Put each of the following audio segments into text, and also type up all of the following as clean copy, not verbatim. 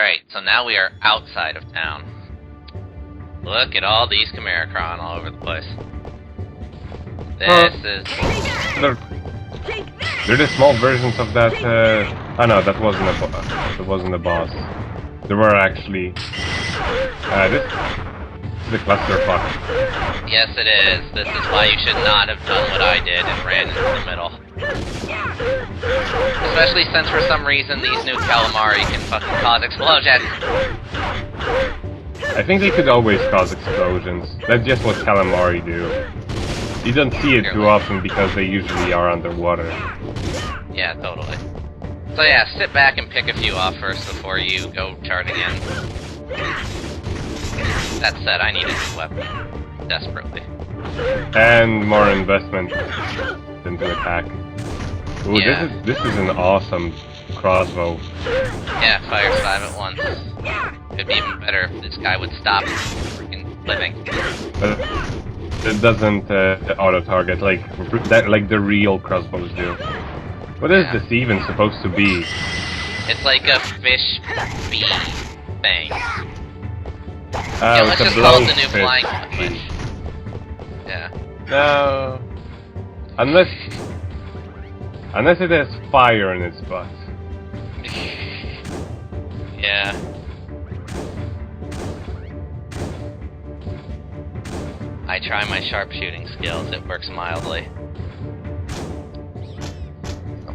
Alright, so now we are outside of town. Look at all these Chimericron all over the place. This is... They're the small versions of that, oh no, that wasn't a boss. There were actually... this is a clusterfuck. Yes, it is. This is why you should not have done what I did and ran into the middle. Especially since for some reason these new calamari can fucking cause explosions. I think they could always cause explosions. That's just what calamari do. You don't see it too often because they usually are underwater. Yeah, totally. So yeah, sit back and pick a few off first before you go charging in. That said, I need a new weapon. Desperately. And more investment into attack. Ooh, yeah. this is an awesome crossbow. Yeah, fires 5 at once. It'd be even better if this guy would stop freaking living. But it doesn't auto-target like the real crossbows do. What is this even supposed to be? It's like a fish bee thing. Yeah, let's just call it the new flying fish. Yeah. No. Unless it has fire in its butt. Yeah. I try my sharpshooting skills, it works mildly.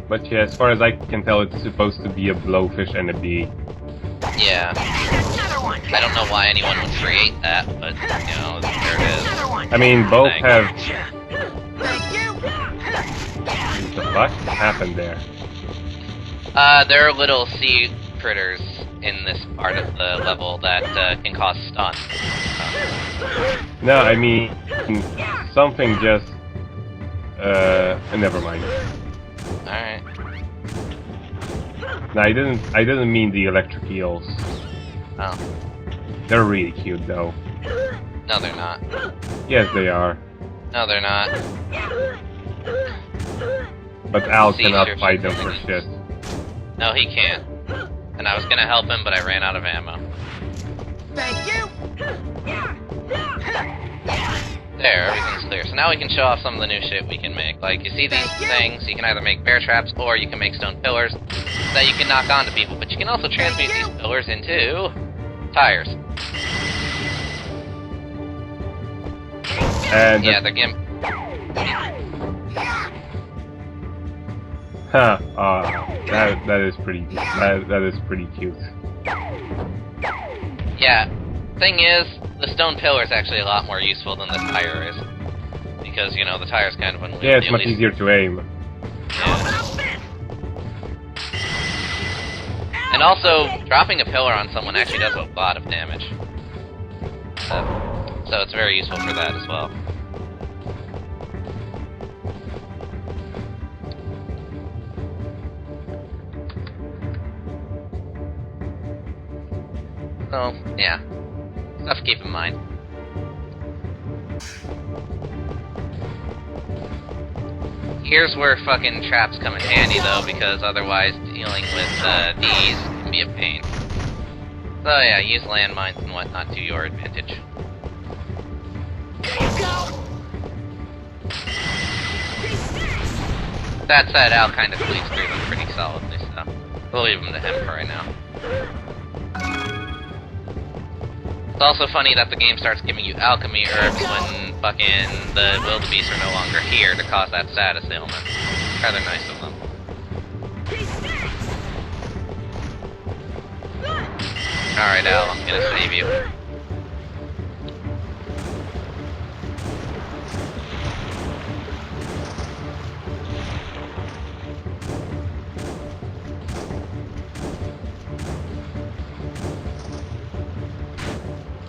But yeah, as far as I can tell, it's supposed to be a blowfish and a bee. Yeah. I don't know why anyone would create that, but, you know, there it is. I mean, both have... What the fuck happened there? There are little sea critters in this part of the level that can cause stun. No, I mean, something just... never mind. Alright. No, I didn't mean the electric eels. Oh. They're really cute, though. No, they're not. Yes, they are. No, they're not. But Al cannot fight them for shit. No, he can't. And I was gonna help him, but I ran out of ammo. Thank you! There, everything's clear. So now we can show off some of the new shit we can make. Like, you see these things, you can either make bear traps, or you can make stone pillars that you can knock onto people. But you can also transmute these pillars into... tires. And yeah, they're gimp. Huh, that is pretty cute. Yeah, thing is, the stone pillar is actually a lot more useful than the tire is. Because, you know, the tire's kind of unwieldy. Yeah, it's much easier to aim. Yeah. And also, dropping a pillar on someone actually does a lot of damage. So it's very useful for that as well. So, yeah. Stuff to keep in mind. Here's where fucking traps come in handy, though, because otherwise dealing with these can be a pain. So yeah, use landmines and whatnot to your advantage. That said, Al kind of bleeds through them pretty solidly, so we'll leave them to him for right now. It's also funny that the game starts giving you alchemy herbs when fucking the wildebeest are no longer here to cause that status ailment. Rather nice of them. Alright, Al, I'm gonna save you.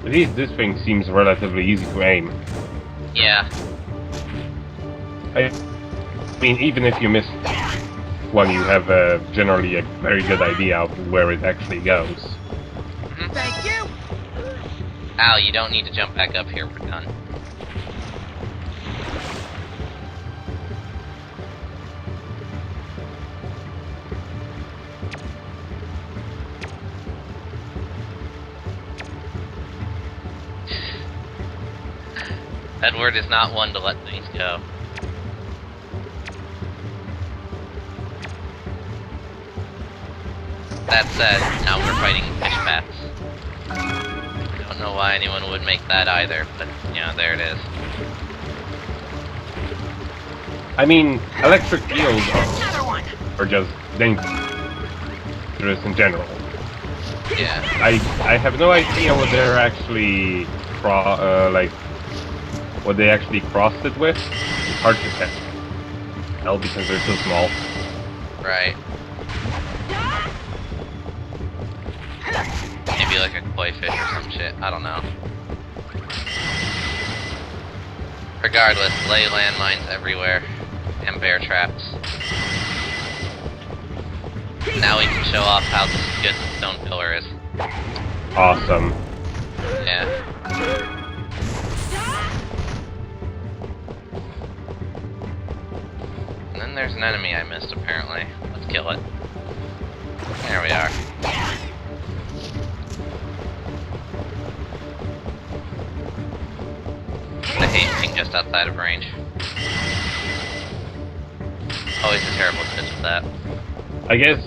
At least this thing seems relatively easy to aim. Yeah. I mean, even if you miss one, you have generally a very good idea of where it actually goes. Mm-hmm. Thank you! Al, you don't need to jump back up here, we're done. Edward is not one to let things go. That said, now we're fighting fish bats. Don't know why anyone would make that either, but, you know, there it is. I mean, electric eels are just dangerous in general. Yeah. I have no idea what they're actually like what they actually crossed it with. It's hard to tell because they're so small. Right. Maybe like a koi fish or some shit. I don't know. Regardless, lay landmines everywhere. And bear traps. Now we can show off how good the stone pillar is. Awesome. Yeah. And then there's an enemy I missed, apparently. Let's kill it. There we are. I hate being just outside of range. Always a terrible touch of that. I guess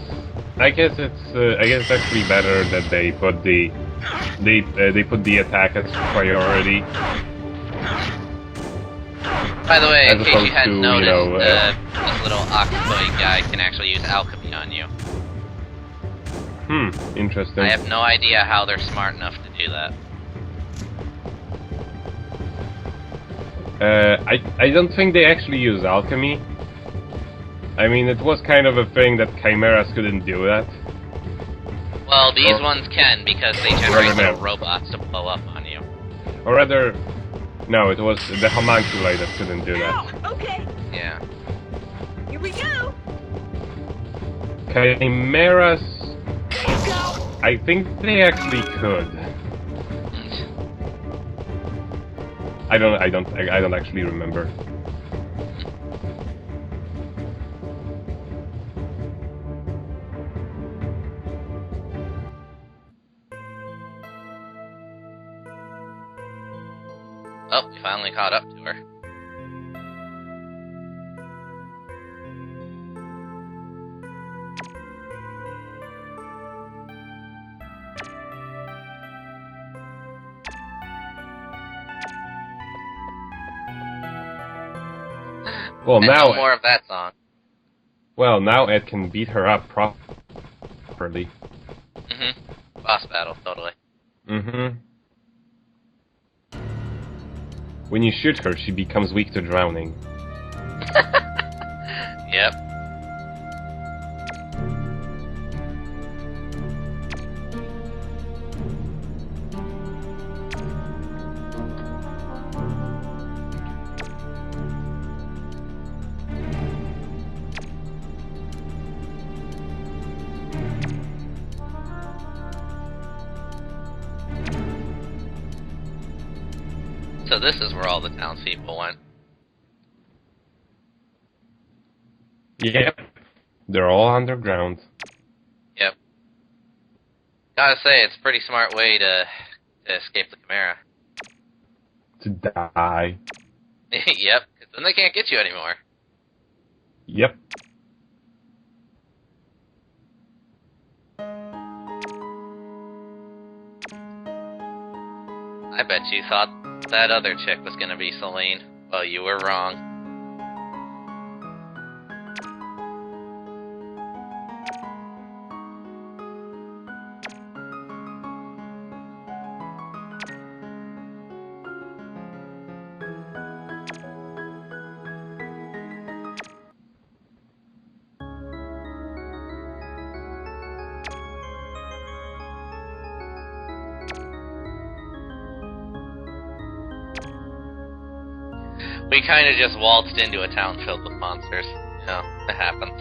it's actually better that they put they put the attack as priority. By the way, in As case you opposed hadn't to, noticed, this little octopoid guy can actually use alchemy on you. Interesting. I have no idea how they're smart enough to do that. I don't think they actually use alchemy. I mean, it was kind of a thing that chimeras couldn't do that. Well, these ones can, because they generate Rather little robots to blow up on you. Or rather, no, it was the homunculi that couldn't do that. Okay, Yeah. here we go. Chimeras, I think they actually could. I don't actually remember. Oh, we finally caught up to her. Well, And now no more of that song. Well, now Ed can beat her up properly. Boss battle, totally. When you shoot her, she becomes weak to drowning. Yep. So this is where all the townspeople went. Yep. They're all underground. Yep. Gotta say, it's a pretty smart way to escape the Chimera. To die. Yep, because then they can't get you anymore. Yep. I bet you thought that other chick was gonna be Celine. Well, you were wrong. We kind of just waltzed into a town filled with monsters. You know, it happens.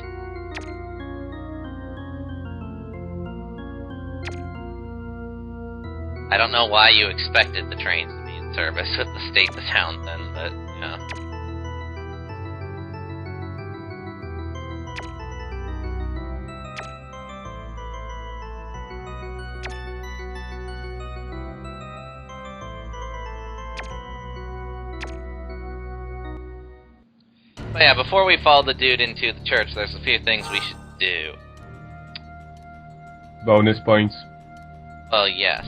I don't know why you expected the trains to be in service with the state the town's in, but, you know. But yeah, before we follow the dude into the church, there's a few things we should do. Bonus points. Well, yes.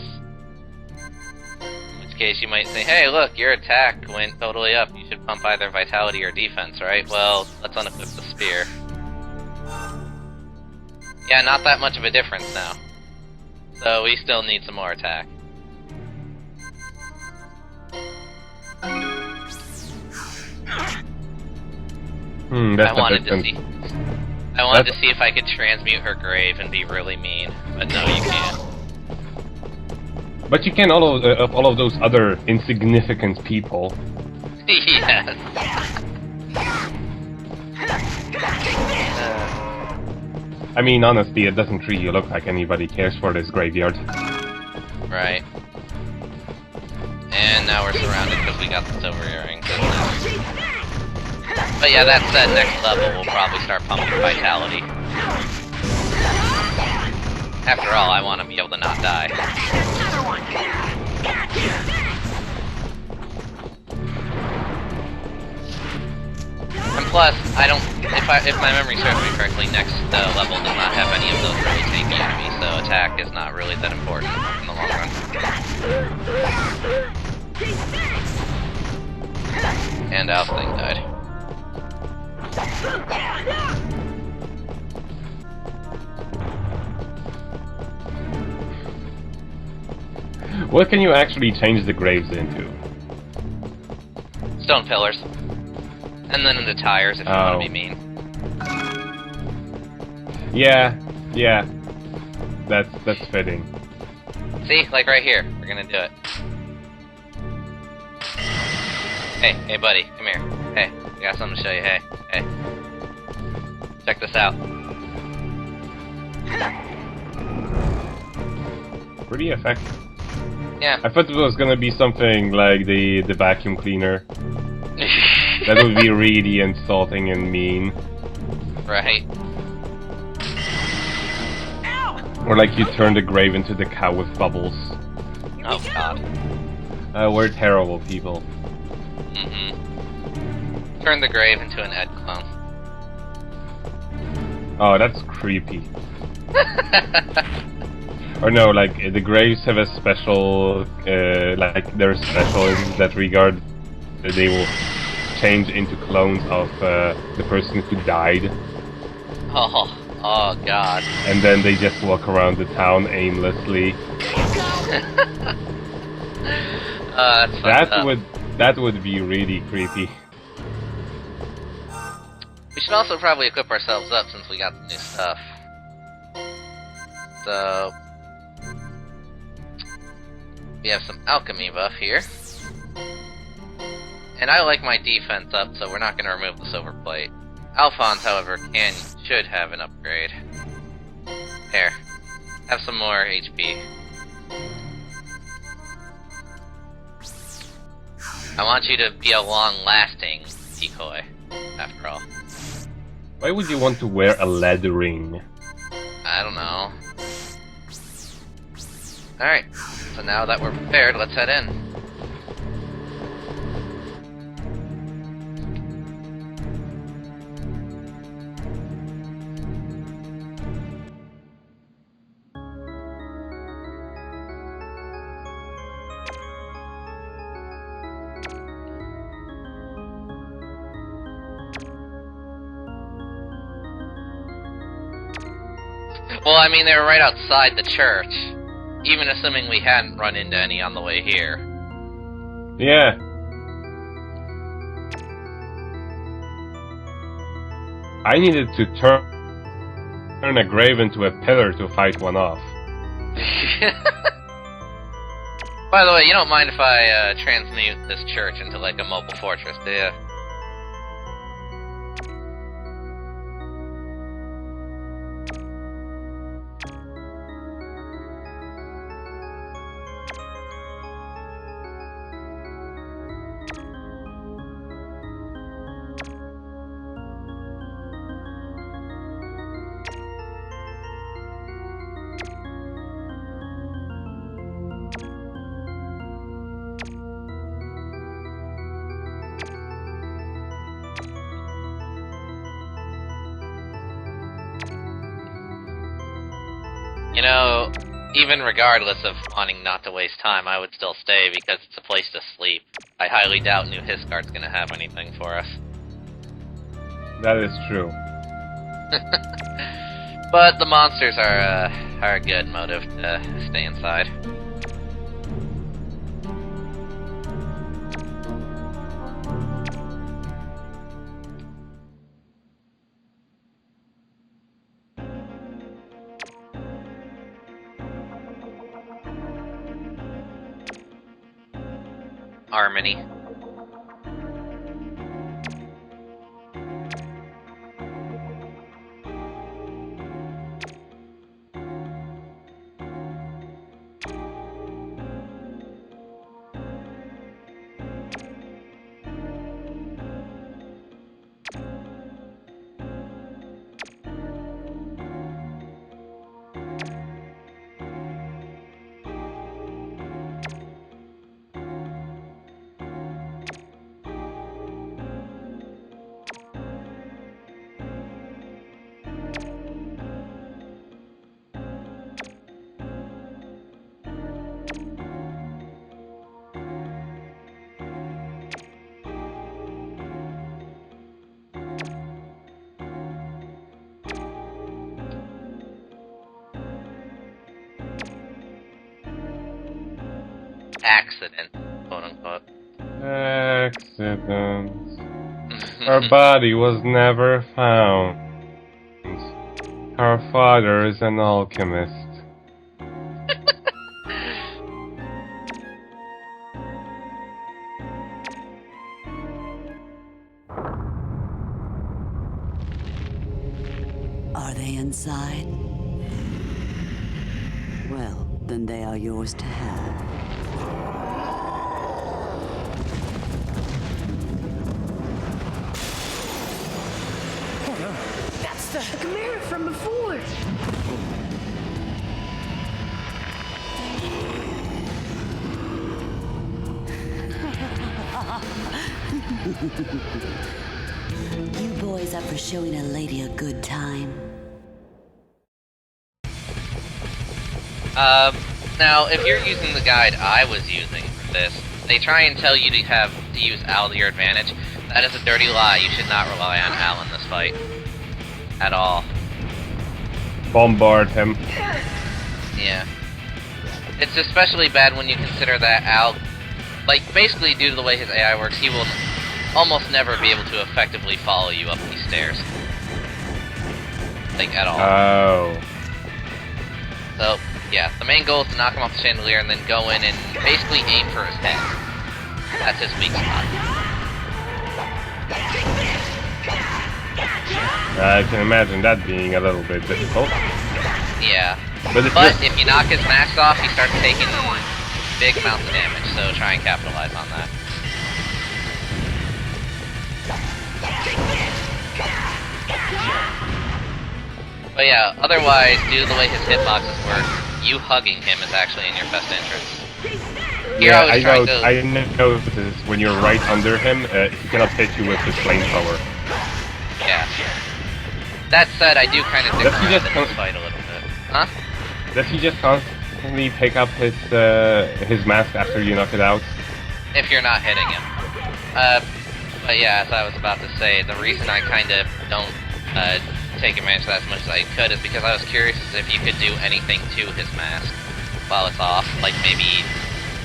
In which case you might say, hey, look, your attack went totally up. You should pump either vitality or defense, right? Well, let's unequip the spear. Yeah, not that much of a difference now. So we still need some more attack. That's I wanted a to see. I wanted to see if I could transmute her grave and be really mean, but no, you can't. But you can all of those other insignificant people. Yes. I mean, honestly, it doesn't really look like anybody cares for this graveyard. Right. And now we're surrounded because we got the silver earrings. But yeah, that said, next level we'll probably start pumping vitality. After all, I want to be able to not die. And plus, I don't. If my memory serves me correctly, next level does not have any of those really tanky enemies, so attack is not really that important in the long run. And Al's thing died. What can you actually change the graves into? Stone pillars. And then into tires if you want to be mean. Yeah. That's fitting. See? Like right here. We're gonna do it. Hey buddy, come here. Hey, I got something to show you. Hey. Check this out. Pretty effective. Yeah. I thought it was gonna be something like the vacuum cleaner. That would be really insulting and mean. Right. Or like you turn the grave into the cow with bubbles. Oh god. We're terrible people. Turn the grave into an Ed clone. Oh, that's creepy. Or no, like the graves have a special, like they're special in that regard. They will change into clones of the person who died. Oh god. And then they just walk around the town aimlessly. That would be really creepy. We should also probably equip ourselves up since we got the new stuff. So we have some alchemy buff here. And I like my defense up, so we're not going to remove the silver plate. Alphonse, however, should have an upgrade. Here. Have some more HP. I want you to be a long-lasting decoy, after all. Why would you want to wear a lead ring? I don't know. Alright, so now that we're prepared, let's head in. Well, I mean, they were right outside the church. Even assuming we hadn't run into any on the way here. Yeah. I needed to turn a grave into a pillar to fight one off. By the way, you don't mind if I transmute this church into like a mobile fortress, do you? know, even regardless of wanting not to waste time, I would still stay because it's a place to sleep. I highly doubt New Hiessgart's gonna have anything for us. That is true. But the monsters are a good motive to stay inside. Harmony. Accident, quote unquote. Accident. Her body was never found. Her father is an alchemist. Are they inside? Well, then they are yours to have. That's the Chimera from before. You boys up for showing a lady a good time? Now, if you're using the guide I was using for this, they try and tell you to use Al to your advantage. That is a dirty lie. You should not rely on Al in this fight. At all. Bombard him. Yeah. It's especially bad when you consider that Al, like, basically due to the way his AI works, he will almost never be able to effectively follow you up these stairs. Like, at all. Oh. So, yeah, the main goal is to knock him off the chandelier and then go in and basically aim for his head. That's his weak spot. I can imagine that being a little bit difficult. Yeah. But if you knock his mask off, he starts taking big amounts of damage, so try and capitalize on that. But yeah, otherwise, due to the way his hitboxes work, you hugging him is actually in your best interest. Yeah, I know this. When you're right under him, he cannot hit you with his flamethrower. Yeah. That said, I do kind of stick around in this fight a little bit. Huh? Does he just constantly pick up his mask after you knock it out? If you're not hitting him. But yeah, as I was about to say, the reason I kind of don't take advantage of that as much as I could is because I was curious as if you could do anything to his mask while it's off, like maybe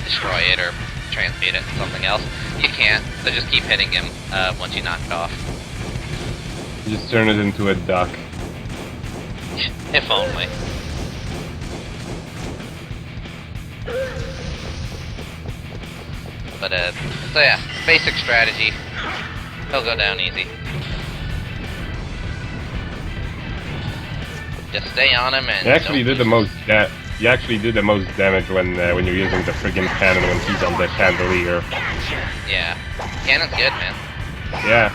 destroy it or transmute it into something else. You can't, so just keep hitting him once you knock it off. Just turn it into a duck. If only. But so yeah, basic strategy. He'll go down easy. Just stay on him and. You actually did the most. You actually did the most damage when you're using the friggin' cannon when he's on the chandelier. Yeah, cannon's good, man. Yeah.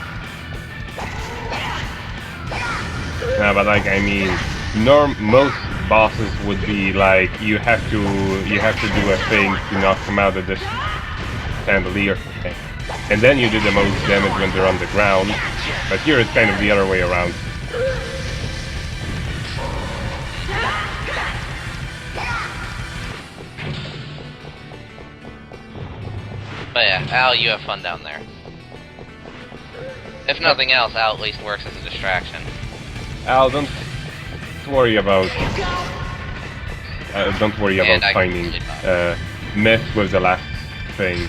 No, but like I mean, most bosses would be like you have to do a thing to knock them out of the chandelier, and then you do the most damage when they're on the ground. But here it's kind of the other way around. But yeah, Al, you have fun down there. If nothing else, Al at least works as a distraction. Al, don't worry about finding mess with the last thing.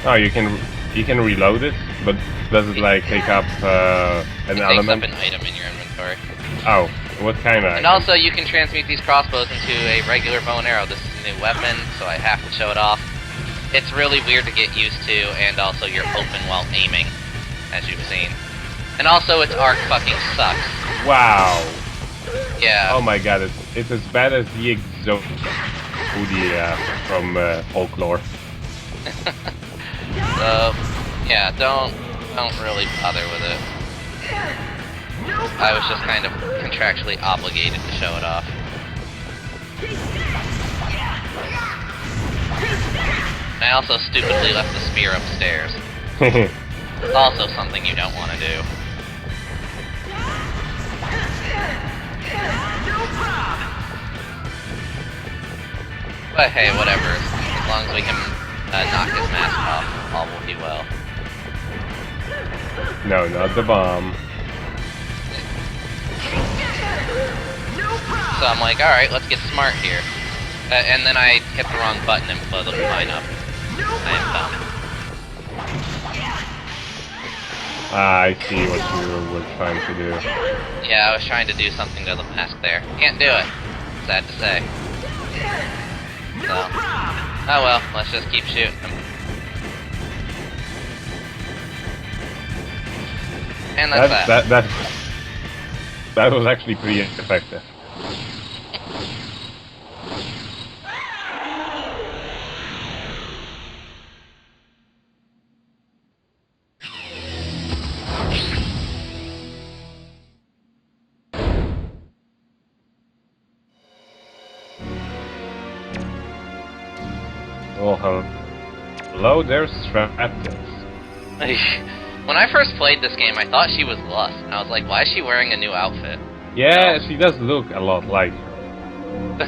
Oh, you can reload it, but does it like take up an element? It takes up an item in your inventory. Oh, what kind of? And also, you can transmute these crossbows into a regular bow and arrow. This is a new weapon, so I have to show it off. It's really weird to get used to, and also you're open while aiming, as you've seen. And also, its arc fucking sucks. Wow. Yeah. Oh my god, it's as bad as the Exodia from folklore. So, yeah, don't really bother with it. I was just kind of contractually obligated to show it off. And I also stupidly left the spear upstairs. Also something you don't want to do. But hey, whatever. As long as we can knock his mask off, all will be well. No, not the bomb. So I'm like, alright, let's get smart here. And then I hit the wrong button and blow the mine up. I am dumb. I see what you were trying to do. Yeah, I was trying to do something to the mask there. Can't do it. Sad to say. So, oh well, let's just keep shooting him. And that's that. That was actually pretty effective. Oh, hello there, Stratus. When I first played this game, I thought she was Lust, and I was like, why is she wearing a new outfit? Yeah, she does look a lot like her.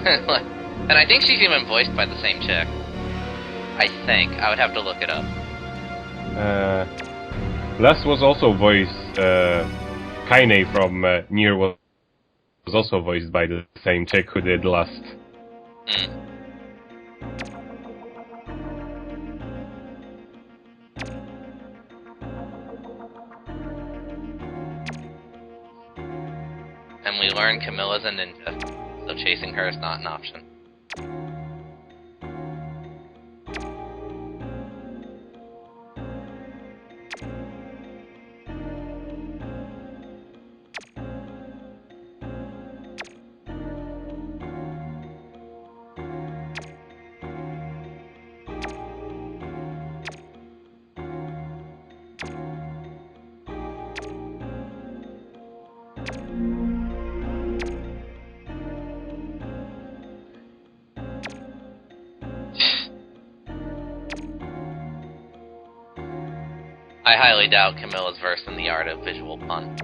And I think she's even voiced by the same chick. I think. I would have to look it up. Lust was also voiced, Kaine from Nier was also voiced by the same chick who did Lust. Mm. And we learned Camilla's a ninja, so chasing her is not an option. I highly doubt Camilla's versed in the art of visual pun.